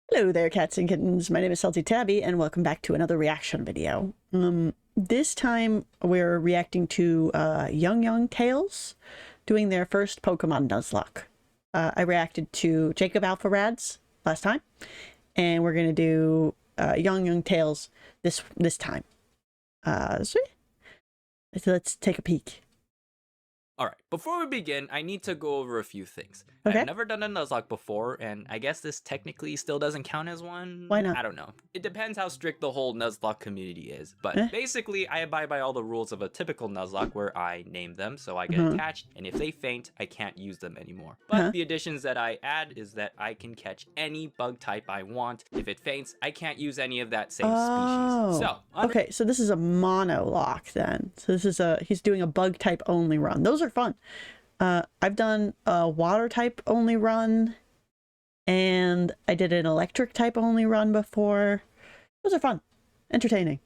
Hello there, cats and kittens. My name is Salty Tabby, and welcome back to another reaction video. This time we're reacting to Yong Tails doing their first Pokemon Nuzlocke. I reacted to Jacob Alpha Rads last time, and we're gonna do Yong Tails this time. So let's take a peek. Alright, before we begin, I need to go over a few things. Okay. I've never done a Nuzlocke before, and I guess this technically still doesn't count as one. Why not? I don't know. It depends how strict the whole Nuzlocke community is. But basically, I abide by all the rules of a typical Nuzlocke where I name them so I get attached, and if they faint, I can't use them anymore. But the additions that I add is that I can catch any bug type I want. If it faints, I can't use any of that same species. So, okay, so this is a Monolocke then. So this is he's doing a bug type only run. Those are fun. I've done a water type only run, and I did an electric type only run before. Those are fun, entertaining.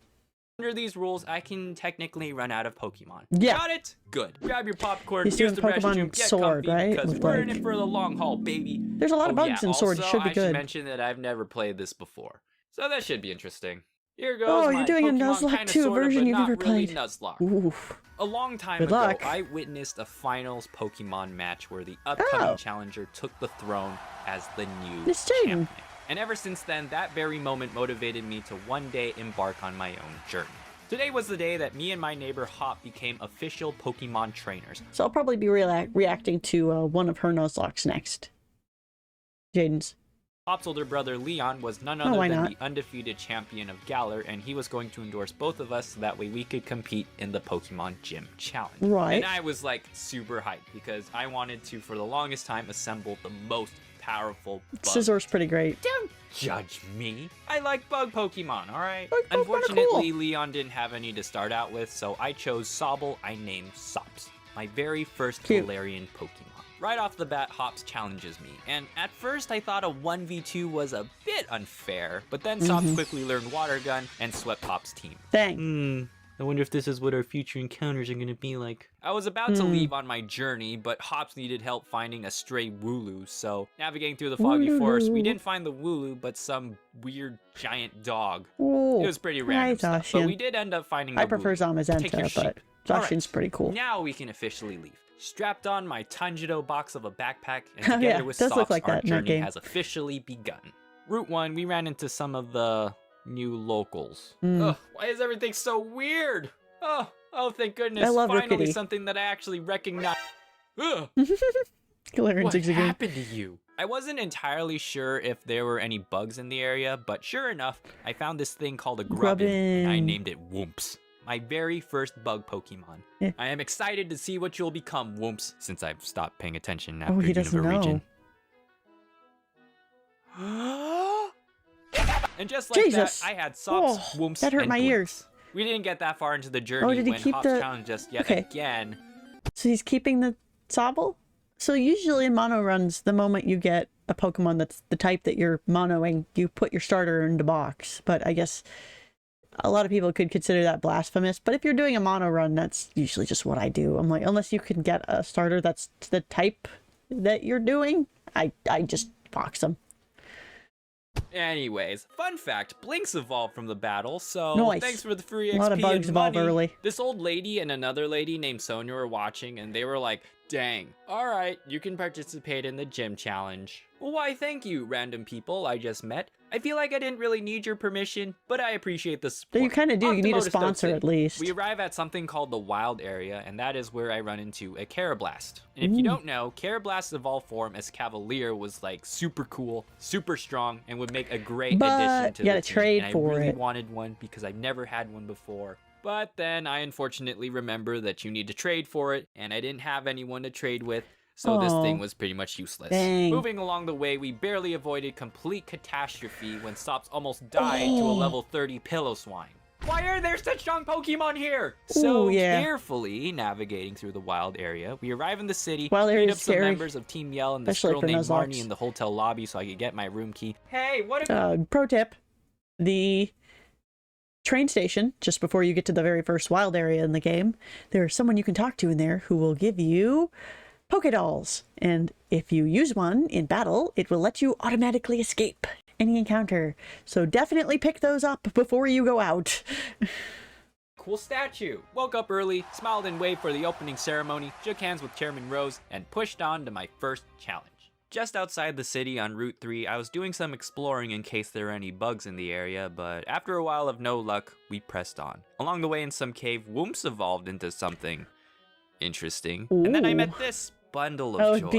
Under these rules, I can technically run out of Pokemon. Yeah. Got it? Good. Grab your popcorn, He's use doing the Pokemon restroom, get Sword, comfy, right? because With, we're in like- it for the long haul, baby. There's a lot of bugs in Sword. It should be I good. should mention that I've never played this before, so that should be interesting. Here goes Oh, my you're doing a Pokemon Nuzlocke kinda 2 sorta, version but you've not never really played. Nuzlocke. Oof. A long time Good ago, luck. I witnessed a finals Pokemon match where the upcoming Oh. challenger took the throne as the new This Jaden. champion. And ever since then, that very moment motivated me to one day embark on my own journey. Today was the day that me and my neighbor Hop became official Pokemon trainers. So I'll probably be reacting to one of her Nuzlockes next. Jaden's. Hop's older brother Leon was none Oh, other why than not? the undefeated champion of Galar, and he was going to endorse both of us so that way we could compete in the Pokemon Gym Challenge. Right. And I was like super hyped because I wanted to, for the longest time, assemble the most powerful bug. Scissor's pretty great. Don't judge me. I like bug Pokemon, alright? Bug Pokemon are Unfortunately, cool. Leon didn't have any to start out with, so I chose Sobble. I named Sops, my very first Cute. Galarian Pokemon. Right off the bat, Hops challenges me, and at first I thought a 1v2 was a bit unfair, but then Sops quickly learned Water Gun and swept Hops' team. Dang. I wonder if this is what our future encounters are gonna be like. I was about to leave on my journey, but Hops needed help finding a stray Wooloo, so navigating through the foggy forest, we didn't find the Wooloo, but some weird giant dog. Ooh. It was pretty random stuff, but we did end up finding the I prefer Wooloo. Take your Zamazenta, but sheep. All Zacian's pretty cool. Now we can officially leave. Strapped on my Tanjiro box of a backpack, and together yeah, with does look Sops, like our that in that journey game. has officially begun. Route 1, we ran into some of the new locals. Mm. Ugh, why is everything so weird? Oh, thank goodness. I love Finally Rickety. something that I actually recognize. Ugh, Galarian what Zigzagoon. happened to you? I wasn't entirely sure if there were any bugs in the area, but sure enough, I found this thing called a Grubbin, and I Grubbin. named it Whoomps. My very first bug Pokemon. Yeah. I am excited to see what you'll become, Whoomps, since I've stopped paying attention after Oh, he doesn't Unova know. region. And just like Jesus. that, I had Sops, Oh, Whoomps, that hurt and my Blimps. ears. We didn't get that far into the journey did he when keep Hops the- challenged us yet Okay. again. So he's keeping the Sobble? So usually in mono runs, the moment you get a Pokemon that's the type that you're monoing, you put your starter into box. But I guess a lot of people could consider that blasphemous. But if you're doing a mono run, that's usually just what I do. I'm like, unless you can get a starter that's the type that you're doing, I just box them. Anyways, fun fact, Blinks evolved from the battle, so Nice. thanks for the free XP A lot of bugs and evolve money. early. This old lady and another lady named Sonia were watching, and they were like, dang, alright, you can participate in the gym challenge. Well, why thank you, random people I just met. I feel like I didn't really need your permission, but I appreciate the support. So you kind of do. Off You to need a Motor Stokes sponsor City. at least. We arrive at something called the Wild Area, and that is where I run into a Carablast. And if you don't know, Carablast's evolved form as Cavalier was like super cool, super strong, and would make a great But addition to you the gotta team. trade And for I really it. wanted one because I've never had one before. But then I unfortunately remember that you need to trade for it, and I didn't have anyone to trade with. So this thing Oh. was pretty much useless. Dang. Moving along the way, we barely avoided complete catastrophe when Sops almost died to a Oh. level 30 Pillow-Swine. Why are there such strong Pokemon here? So Ooh, yeah. carefully navigating through the wild area, we arrive in the city, Wild meet area's up some scary. members of Team Yell and this Especially girl for named Nuzlockes. Marnie in the hotel lobby so I could get my room key. Hey, what a Pro tip, the train station, just before you get to the very first wild area in the game, there's someone you can talk to in there who will give you Poké Dolls. And if you use one in battle, it will let you automatically escape any encounter. So definitely pick those up before you go out. Cool statue. Woke up early, smiled and waved for the opening ceremony, shook hands with Chairman Rose, and pushed on to my first challenge. Just outside the city on Route 3, I was doing some exploring in case there were any bugs in the area, but after a while of no luck, we pressed on. Along the way in some cave, Whoops evolved into something interesting. Ooh. And then I met this bundle of joy.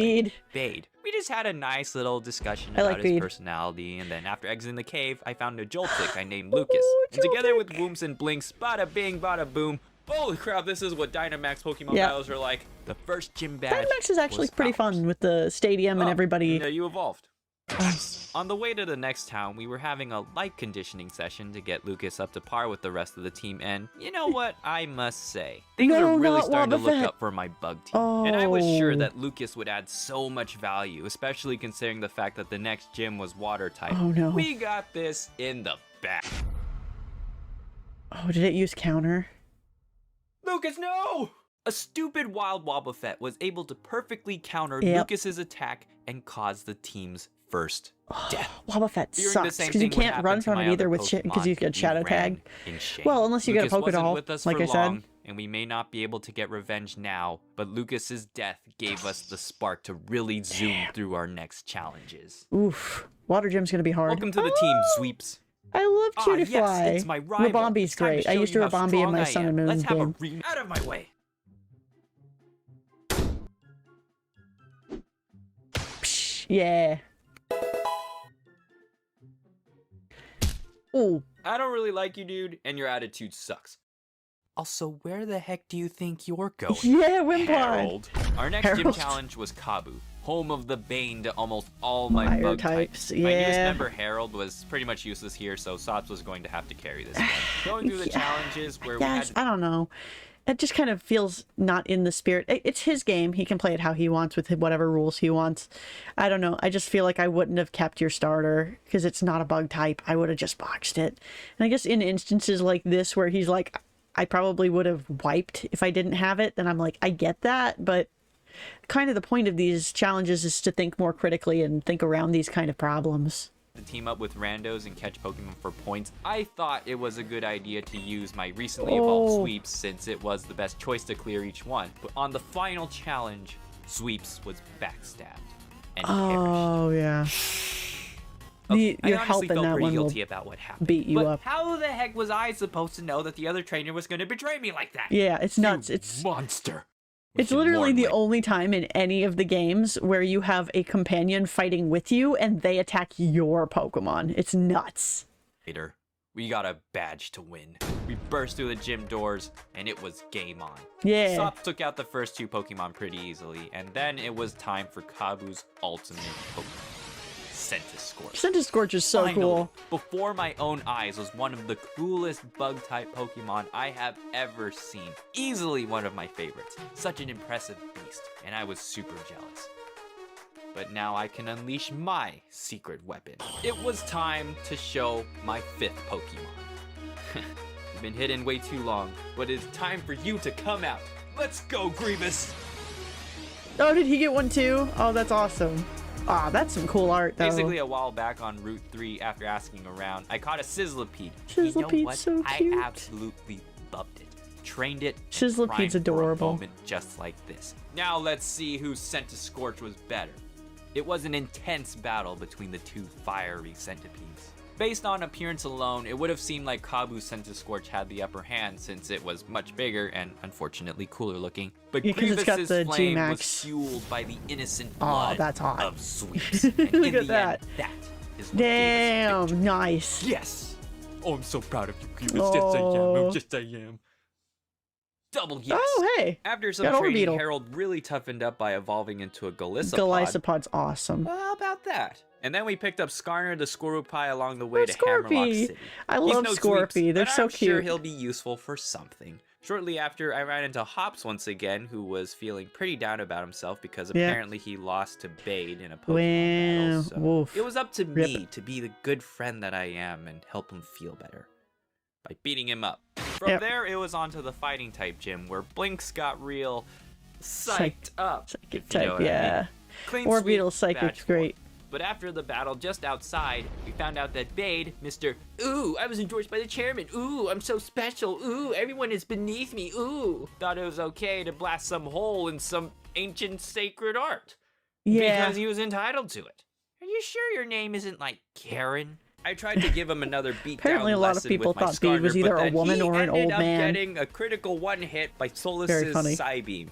Bede. We just had a nice little discussion about his personality, and then after exiting the cave, I found a Joltik I named Lucas. And together with Whoops and Blinks, bada bing, bada boom. Holy crap, this is what Dynamax Pokemon battles are like. The first gym badge. Dynamax is actually pretty fun with the stadium and everybody. Yeah, you evolved. On the way to the next town, we were having a light conditioning session to get Lucas up to par with the rest of the team, and you know what I must say? Things are really starting to look up for my bug team. And I was sure that Lucas would add so much value, especially considering the fact that the next gym was water type. Oh no. We got this in the bag. Oh, did it use counter? Lucas, no! A stupid wild Wobbuffet was able to perfectly counter Lucas's attack and cause the team's first death. Wobbuffet sucks because you can't run from it either with shit because you get shadow tagged. Well, unless you get a Pokédoll, like I said. And we may not be able to get revenge now, but Lucas's death gave us the spark to really zoom through our next challenges. Oof. Water gym's gonna be hard. Welcome to the team, Sweeps. I love Cutifly. Yes, it's my rival. Rabombi's great. I used to Rabombi in my Sun and Moon Let's have game. Out of my way. Psh, yeah. Ooh. I don't really like you, dude, and your attitude sucks. Also, where the heck do you think you're going? Yeah, Wimpod. Harold. Our next gym challenge was Kabu, home of the bane to almost all my bug types. My newest member, Harold, was pretty much useless here, so Sops was going to have to carry this one. Going through the challenges where we had... I don't know. It just kind of feels not in the spirit. It's his game. He can play it how he wants with whatever rules he wants. I don't know. I just feel like I wouldn't have kept your starter because it's not a bug type. I would have just boxed it. And I guess in instances like this where he's like, I probably would have wiped if I didn't have it, then I'm like, I get that, but kind of the point of these challenges is to think more critically and think around these kind of problems. To team up with randos and catch Pokemon for points, I thought it was a good idea to use my recently evolved Sweeps since it was the best choice to clear each one. But on the final challenge, Sweeps was backstabbed and perished. Yeah. Your help in that one will about what happened. Beat you up. How the heck was I supposed to know that the other trainer was going to betray me like that? Yeah, it's nuts. It's monster. It's literally the only time in any of the games where you have a companion fighting with you and they attack your Pokemon. It's nuts. Later, we got a badge to win. We burst through the gym doors and it was game on. Yeah. Sop took out the first two Pokemon pretty easily, and then it was time for Kabu's ultimate Pokemon. Centiskorch. Centiskorch is so cool. Before my own eyes was one of the coolest bug-type Pokemon I have ever seen. Easily one of my favorites. Such an impressive beast, and I was super jealous. But now I can unleash my secret weapon. It was time to show my fifth Pokemon. You've been hidden way too long, but it's time for you to come out. Let's go, Grievous! Oh, did he get one too? Oh, that's awesome. Ah, that's some cool art, though. Basically, a while back on Route 3, after asking around, I caught a Sizzlipede. Sizzlipede's so cute. I absolutely loved it. Trained it. Sizzlipede's adorable. For a moment just like this. Now let's see whose Centiskorch was better. It was an intense battle between the two fiery centipedes. Based on appearance alone, it would have seemed like Kabu's Centiskorch had the upper hand since it was much bigger and unfortunately cooler looking. But Grievous's flame was fueled by the innocent blood of Sweeps. And Look at that. End, that is what gave us victory. Nice. Yes. Oh, I'm so proud of you, Grievous. Yes, I am. Yes, I am. Double yes. Oh, hey. After some training, Harold really toughened up by evolving into a Golisopod. Golisopod's awesome. Well, how about that? And then we picked up Skarner the Scorupi along the way to Hammerlock City. I love Scorpy. They're so cute. I'm sure he'll be useful for something. Shortly after, I ran into Hops once again, who was feeling pretty down about himself because apparently he lost to Bade in a Pokemon battle. So it was up to me to be the good friend that I am and help him feel better by beating him up. From there, it was on to the fighting type gym where Blinks got real psyched up. Psychic type, yeah. Clean Orbeetle Psychic's great. But after the battle just outside, we found out that Bade, Mr. Ooh, I was endorsed by the chairman. Ooh, I'm so special. Ooh, everyone is beneath me. Ooh, thought it was okay to blast some hole in some ancient sacred art. Yeah. Because he was entitled to it. Are you sure your name isn't like Karen? I tried to give him another beatdown Apparently a lot of people thought Bede was either a woman or an old man. He ended up getting a critical one hit by Solus's Psybeam.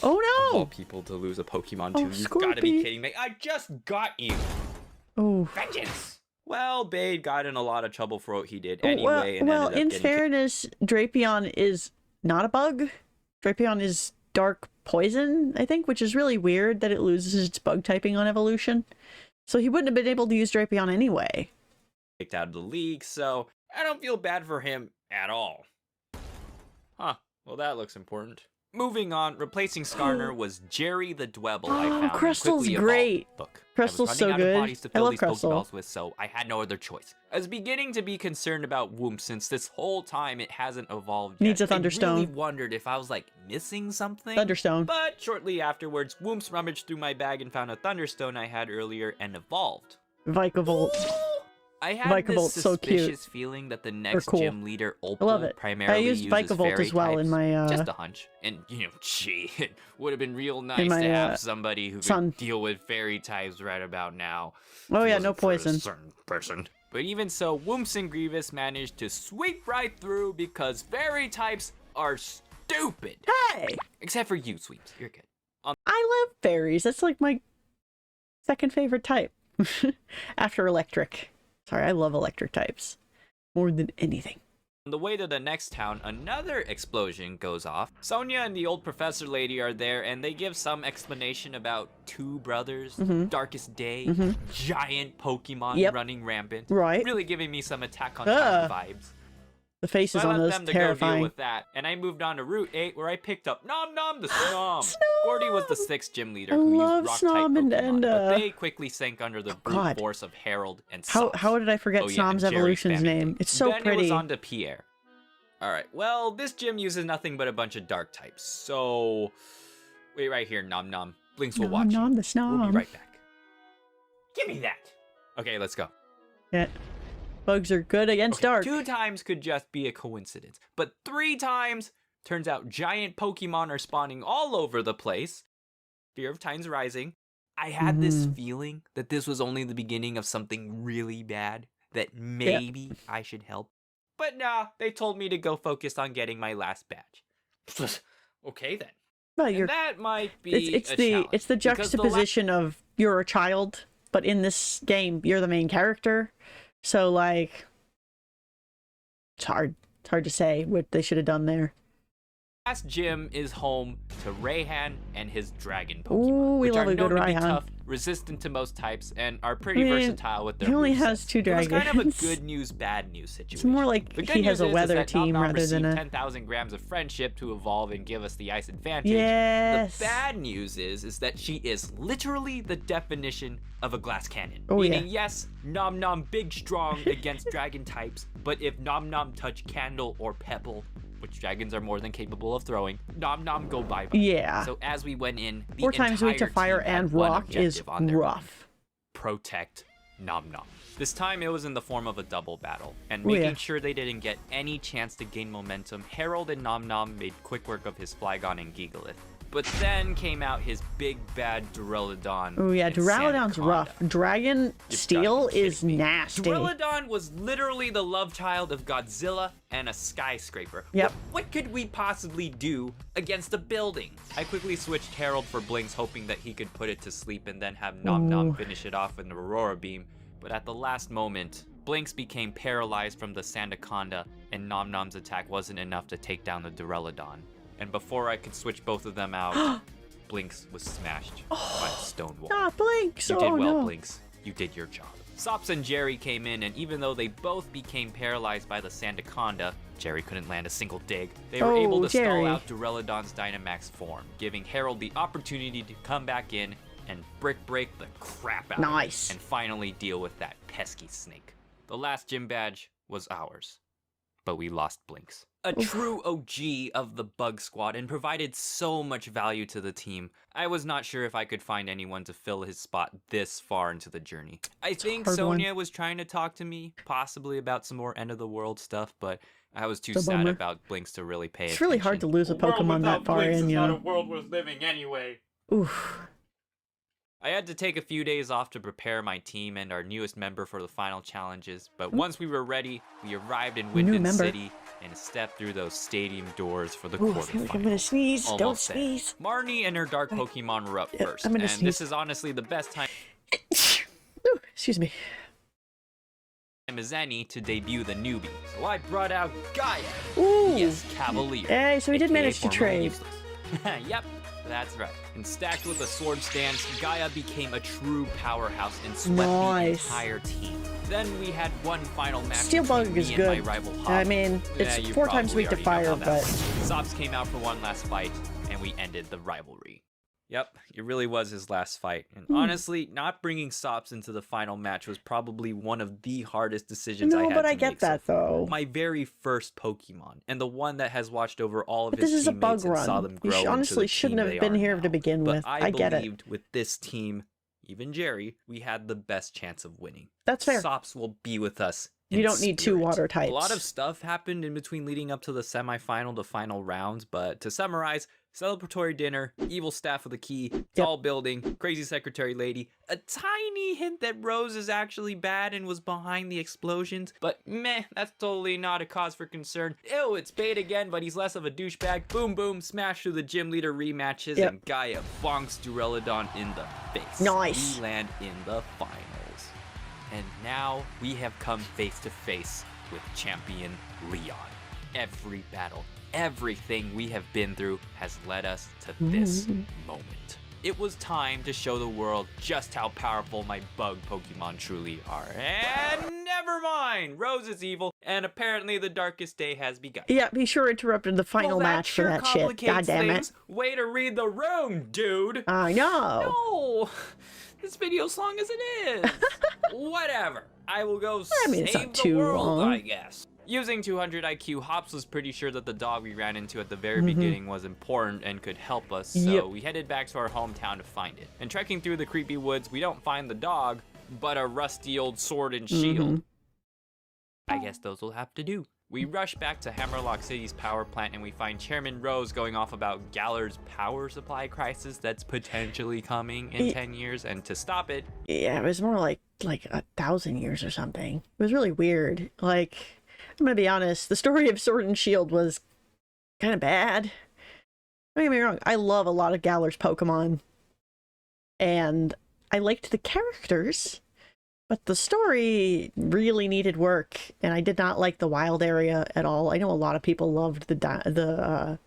Oh no! Of all people to lose a Pokemon to, you've got to be kidding me. I just got you! Oh. Vengeance! Well, Bade got in a lot of trouble for what he did anyway. Well, in fairness, Drapion is not a bug. Drapion is dark poison, I think, which is really weird that it loses its bug typing on evolution. So he wouldn't have been able to use Drapion anyway. Kicked out of the league, so I don't feel bad for him at all. Huh, well that looks important. Moving on, replacing Skarner was Jerry the Dwebble. I found Crystal's great. Look, Crystal's so good. I love Crystal. Pokeballs with, so I had no other choice. I was beginning to be concerned about Whoomp since this whole time it hasn't evolved yet. Needs a Thunderstone. I really wondered if I was like missing something. Thunderstone. But shortly afterwards, Whoomp's rummaged through my bag and found a Thunderstone I had earlier and evolved. Vikavolt. I had this suspicious feeling that the next gym leader, Opal, primarily uses Vikavolt as well types. In my just a hunch. And you know, gee, it would have been real nice to have somebody who could deal with fairy types right about now. Oh yeah, no poison. A certain person. But even so, Whoops and Grievous managed to sweep right through because fairy types are stupid. Hey! Except for you, Sweeps. You're good. I love fairies. That's like my second favorite type. After electric. Sorry, I love electric types more than anything. On the way to the next town, another explosion goes off. Sonia and the old professor lady are there, and they give some explanation about two brothers, Darkest Day, giant Pokemon running rampant. Right. Really giving me some Attack on Titan vibes. The faces on those terrifying. terrifying. I let them to go deal with that, and I moved on to Route 8, where I picked up Nom Nom the Snom. Gordy was the 6th gym leader who used Rock-type Pokemon, but they quickly sank under the brute force of Harold and Sops. How did I forget Snom's evolution's name? It's so then pretty. Then it was on to Pierre. Alright, well, this gym uses nothing but a bunch of dark types, so... Wait right here, Nom Nom. Blinks will watch Nom you. the Snom. We'll be right back. Give me that! Okay, let's go. Yeah. Bugs are good against dark. 2 times could just be a coincidence, but 3 times, turns out giant Pokemon are spawning all over the place. Fear of Titan's rising. I had this feeling that this was only the beginning of something really bad, that maybe I should help. But nah, they told me to go focus on getting my last badge. Okay then. Well, that might be it's the juxtaposition of you're a child, but in this game you're the main character. So, like, it's hard to say what they should have done there. Last gym is home to Raihan and his dragon Pokemon, Ooh, we love a good Raihan. Tough, resistant to most types, and are pretty versatile with their He only movesets. has 2 dragons. It's kind of a good news, bad news situation. It's more like he has a weather team rather than a... 10,000 grams of friendship to evolve and give us the ice advantage. Yes. The bad news is that she is literally the definition of a glass cannon. Oh, Meaning, yes, Nom Nom big strong against dragon types, but if Nom Nom touch Candle or Pebble, which dragons are more than capable of throwing, Nom Nom go bye-bye. Yeah. So as we went in, the 4 times weak to fire and rock is rough. Protect Nom Nom. This time it was in the form of a double battle, and making sure they didn't get any chance to gain momentum, Harold and Nom Nom made quick work of his Flygon and Gigalith. But then came out his big bad Duraludon. Oh yeah, Duraludon's rough. Dragon Steel is nasty. Duraludon was literally the love child of Godzilla and a skyscraper. Yep. What could we possibly do against a building? I quickly switched Harold for Blinks, hoping that he could put it to sleep and then have Nom Nom finish it off with an Aurora Beam. But at the last moment, Blinks became paralyzed from the Sandaconda, and Nom Nom's attack wasn't enough to take down the Duraludon. And before I could switch both of them out, Blinks was smashed by a stone wall. Ah, Blinks! You did well, Blinks. You did your job. Sops and Jerry came in, and even though they both became paralyzed by the Sandaconda, Jerry couldn't land a single dig. They were able to stall out Duraludon's Dynamax form, giving Harold the opportunity to come back in and brick break the crap out of it, and finally deal with that pesky snake. The last gym badge was ours. but we lost Blinks. A true OG of the Bug Squad and provided so much value to the team. I was not sure if I could find anyone to fill his spot this far into the journey. I think Sonia was trying to talk to me, possibly about some more end of the world stuff, but I was too sad about Blinks to really pay attention. It's really hard to lose a Pokemon that far in, you know. Not a world worth living anyway. Oof. I had to take a few days off to prepare my team and our newest member for the final challenges, but once we were ready, we arrived in Winden City and stepped through those stadium doors for the quarterfinals. I feel like I'm gonna sneeze. Don't sneeze. Marnie and her dark Pokemon were up first, and this is honestly the best time excuse me. As any to debut the newbie. So I brought out Gaia. Ooh. Yes, Cavalier. Hey, so we did manage to trade. Yep. That's right. And stacked with a sword stance, Gaia became a true powerhouse and swept the entire team. Then we had one final match Steel Bug is good. My rival, I mean, it's 4 times weak to fire, but... Sops came out for one last fight, and we ended the rivalry. Yep, it really was his last fight. And honestly, not bringing Sops into the final match was probably one of the hardest decisions I had to make. No, but I get that, though. My very first Pokemon, and the one that has watched over all of his teammates and saw them grow. You honestly shouldn't have been here to begin with. I get it. I believed with this team, even Jerry, we had the best chance of winning. That's fair. Sops will be with us. You don't need 2 water types. A lot of stuff happened in between leading up to the semifinal to final rounds, but to summarize, celebratory dinner, evil staff with a key, tall building, crazy secretary lady, a tiny hint that Rose is actually bad and was behind the explosions, but meh, that's totally not a cause for concern. Ew, it's Bait again, but he's less of a douchebag. Boom, boom, smash through the gym leader rematches, and Gaia bonks Duraludon in the face. Nice. We land in the finals. And now we have come face to face with champion Leon. Every battle, everything we have been through has led us to this moment. It was time to show the world just how powerful my bug Pokemon truly are. And never mind, Rose is evil, and apparently the darkest day has begun. Yeah, he sure interrupted the final match for that shit. God damn it. Way to read the room, dude. I know. No, this video's long as it is. Whatever. I will go save the world, I guess. Using 200 IQ, Hops was pretty sure that the dog we ran into at the very beginning was important and could help us, so we headed back to our hometown to find it. And trekking through the creepy woods, we don't find the dog, but a rusty old sword and shield. I guess those will have to do. We rush back to Hammerlock City's power plant and we find Chairman Rose going off about Galler's power supply crisis that's potentially coming in 10 years, and to stop it... Yeah, it was more like 1,000 years or something. It was really weird. Like... I'm gonna be honest, the story of Sword and Shield was kind of bad. Don't get me wrong, I love a lot of Galler's Pokemon. And I liked the characters, but the story really needed work, and I did not like the wild area at all. I know a lot of people loved the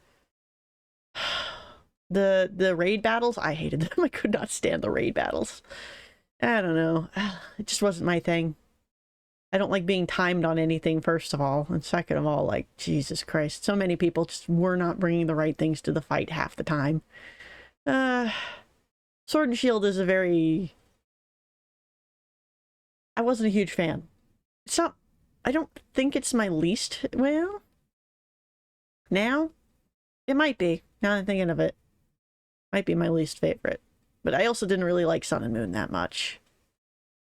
raid battles. I hated them. I could not stand the raid battles. I don't know. It just wasn't my thing. I don't like being timed on anything, first of all. And second of all, like, Jesus Christ. So many people just were not bringing the right things to the fight half the time. Sword and Shield is a very... I wasn't a huge fan. It's not... I don't think it's my least... Well... Now? It might be. Now I'm thinking of it. Might be my least favorite. But I also didn't really like Sun and Moon that much.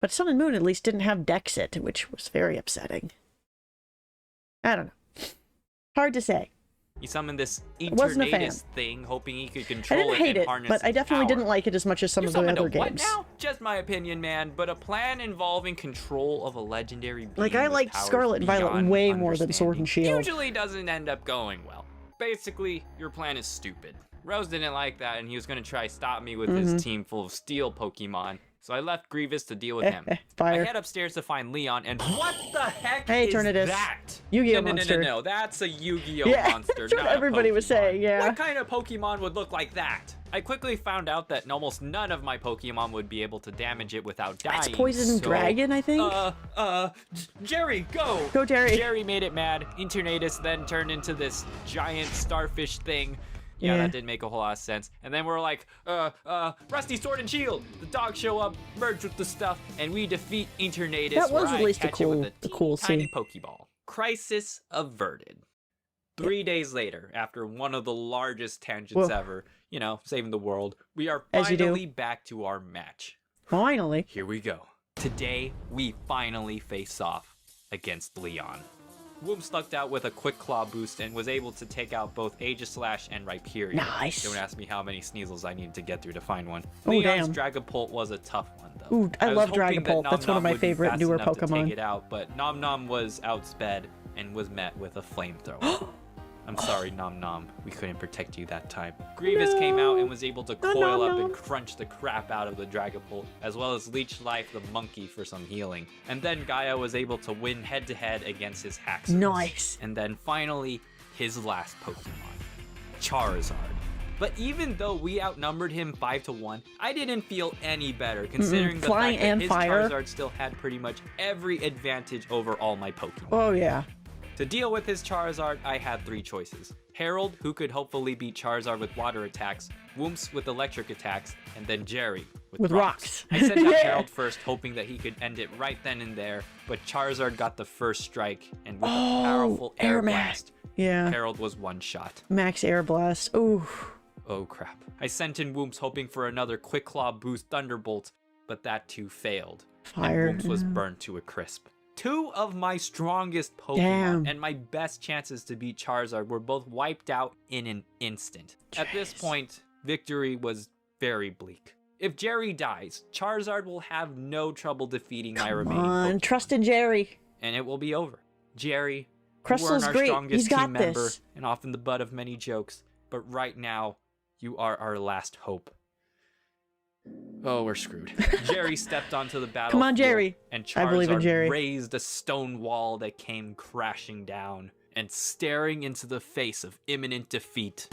But Sun and Moon at least didn't have Dexit, which was very upsetting. I don't know. Hard to say. He summoned this Eternatus thing, hoping he could control it and hate harness but I definitely didn't like it as much as some of the other games. What now? Just my opinion, man, but a plan involving control of a legendary being like, I liked Scarlet and Violet way more than Sword and Shield. Usually doesn't end up going well. Basically, your plan is stupid. Rose didn't like that, and he was going to try to stop me with his team full of steel Pokemon. So I left Grievous to deal with him. Fire. I head upstairs to find Leon, and what the heck is that? Yu-Gi-Oh monster. No, that's a Yu-Gi-Oh monster, that's what everybody was saying, What kind of Pokemon would look like that? I quickly found out that almost none of my Pokemon would be able to damage it without dying. That's Poison Dragon, I think? Jerry, go! Go, Jerry. Jerry made it mad. Eternatus then turned into this giant starfish thing. Yeah, that didn't make a whole lot of sense. And then we're like, Rusty Sword and Shield. The dogs show up, merge with the stuff, and we defeat Eternatus. That was at least a cool scene. Tiny Pokeball. Crisis averted. 3 days later, after one of the largest tangents ever, you know, saving the world, we are finally back to our match. Finally. Here we go. Today, we finally face off against Leon. Woom stuck out with a quick claw boost and was able to take out both Aegislash and Rhyperior. Nice. Don't ask me how many Sneasels I needed to get through to find one. Oh, Leon's damn. Dragapult was a tough one, though. Ooh, I love Dragapult. That's one of my favorite newer Pokemon. Take it out, but Nom Nom was outsped and was met with a flamethrower. I'm sorry, Nom Nom. We couldn't protect you that time. Grievous came out and was able to coil up and crunch the crap out of the Dragapult, as well as leech life the monkey for some healing. And then Gaia was able to win head-to-head against his Haxorus. Nice. And then finally, his last Pokemon, Charizard. But even though we outnumbered him 5-1, I didn't feel any better, considering the fact that his Charizard still had pretty much every advantage over all my Pokemon. Oh, yeah. To deal with his Charizard, I had 3 choices. Harold, who could hopefully beat Charizard with water attacks, Whoops with electric attacks, and then Jerry with rocks. I sent out Harold first, hoping that he could end it right then and there, but Charizard got the first strike, and with a powerful Air Blast, Harold was one shot. Max Air Blast. Ooh. Oh crap. I sent in Whoops hoping for another Quick Claw boost Thunderbolt, but that too failed. Fire. And Whoops was burnt to a crisp. 2 of my strongest Pokemon and my best chances to beat Charizard were both wiped out in an instant. At this point, victory was very bleak. If Jerry dies, Charizard will have no trouble defeating my remaining Pokemon. Trust in Jerry. And it will be over. Jerry, Crystal's you weren't our strongest team member and often the butt of many jokes, but right now, you are our last hope. Oh, we're screwed. Jerry stepped onto the battlefield. Come on, Jerry. And I believe in Jerry. Charizard raised a stone wall that came crashing down and staring into the face of imminent defeat.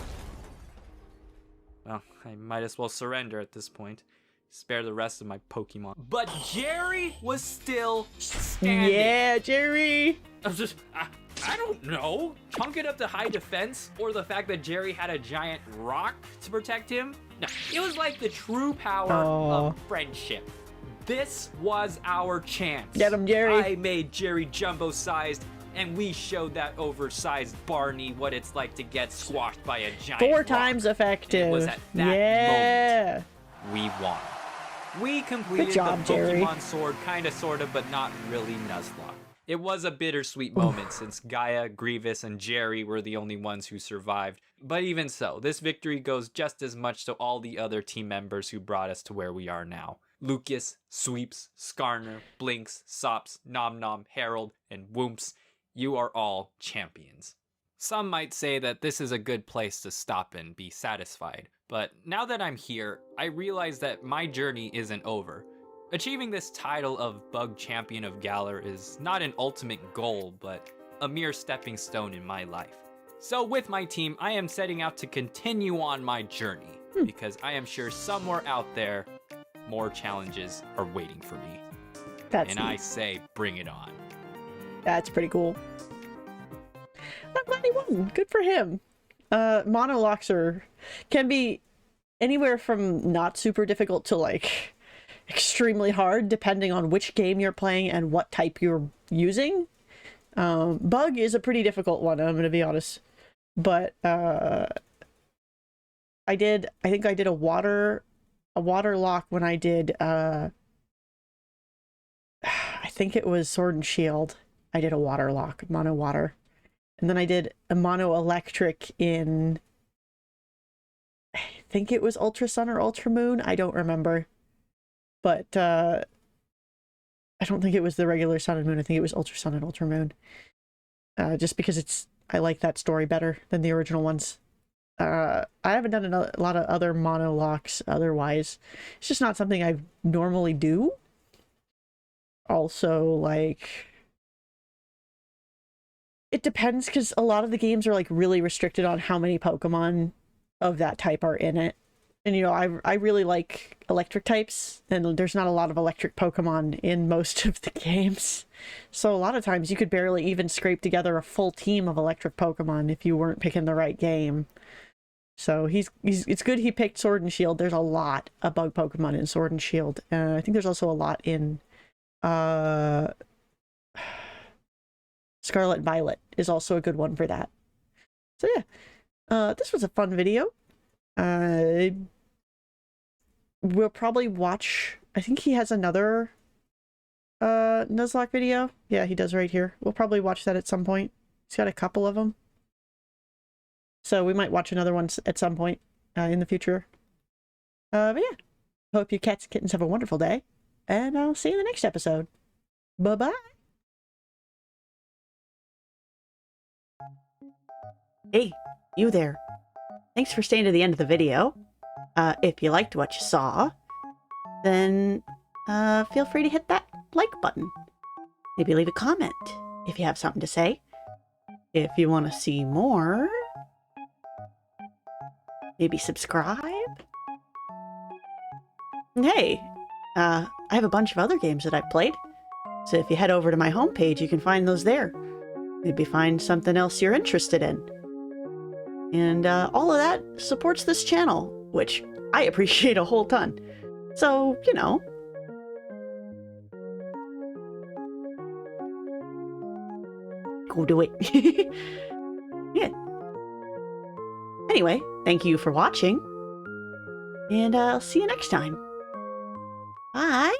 Well, I might as well surrender at this point. Spare the rest of my Pokemon. But Jerry was still standing. Yeah, Jerry. I don't know. Chunk it up to high defense, or the fact that Jerry had a giant rock to protect him. No, it was like the true power of friendship. This was our chance. Get him, Jerry. I made Jerry jumbo-sized, and we showed that oversized Barney what it's like to get squashed by a giant 4 rock. times effective. And it was at that moment we won. We completed the Pokemon Sword, kinda, sorta, but not really Nuzlocke. It was a bittersweet moment since Gaia, Grievous, and Jerry were the only ones who survived. But even so, this victory goes just as much to all the other team members who brought us to where we are now. Lucas, Sweeps, Skarner, Blinks, Sops, Nom Nom, Harold, and Whoops, you are all champions. Some might say that this is a good place to stop and be satisfied. But now that I'm here, I realize that my journey isn't over. Achieving this title of Bug Champion of Galar is not an ultimate goal, but a mere stepping stone in my life. So with my team, I am setting out to continue on my journey, because I am sure somewhere out there, more challenges are waiting for me. And I say, bring it on. That's pretty cool. I'm glad he won. Good for him. Monolocks can be anywhere from not super difficult to like extremely hard, depending on which game you're playing and what type you're using. Bug is a pretty difficult one, I'm gonna be honest. But I think I did a water lock when I did I think it was Sword and Shield. I did a water lock, mono water. And then I did a mono electric in I think it was Ultra Sun or Ultra Moon, I don't remember. But I don't think it was the regular Sun and Moon. I think it was Ultra Sun and Ultra Moon. Just because I like that story better than the original ones. I haven't done a lot of other mono locks otherwise. It's just not something I normally do. Also, like, it depends because a lot of the games are like really restricted on how many Pokemon of that type are in it. And, you know, I really like electric types, and there's not a lot of electric Pokemon in most of the games. So a lot of times you could barely even scrape together a full team of electric Pokemon if you weren't picking the right game. So it's good he picked Sword and Shield. There's a lot of bug Pokemon in Sword and Shield. I think there's also a lot in Scarlet Violet is also a good one for that. So yeah, this was a fun video. We'll probably watch, I think he has another Nuzlocke video. Yeah, he does right here. We'll probably watch that at some point. He's got a couple of them. So we might watch another one at some point in the future. But yeah, hope you cats and kittens have a wonderful day. And I'll see you in the next episode. Bye-bye. Hey, you there. Thanks for staying to the end of the video. If you liked what you saw, then feel free to hit that like button. Maybe leave a comment if you have something to say. If you want to see more, maybe subscribe. And hey, I have a bunch of other games that I've played. So if you head over to my homepage, you can find those there. Maybe find something else you're interested in. And all of that supports this channel, which I appreciate a whole ton. So, you know. Go do it. Yeah. Anyway, thank you for watching. And I'll see you next time. Bye.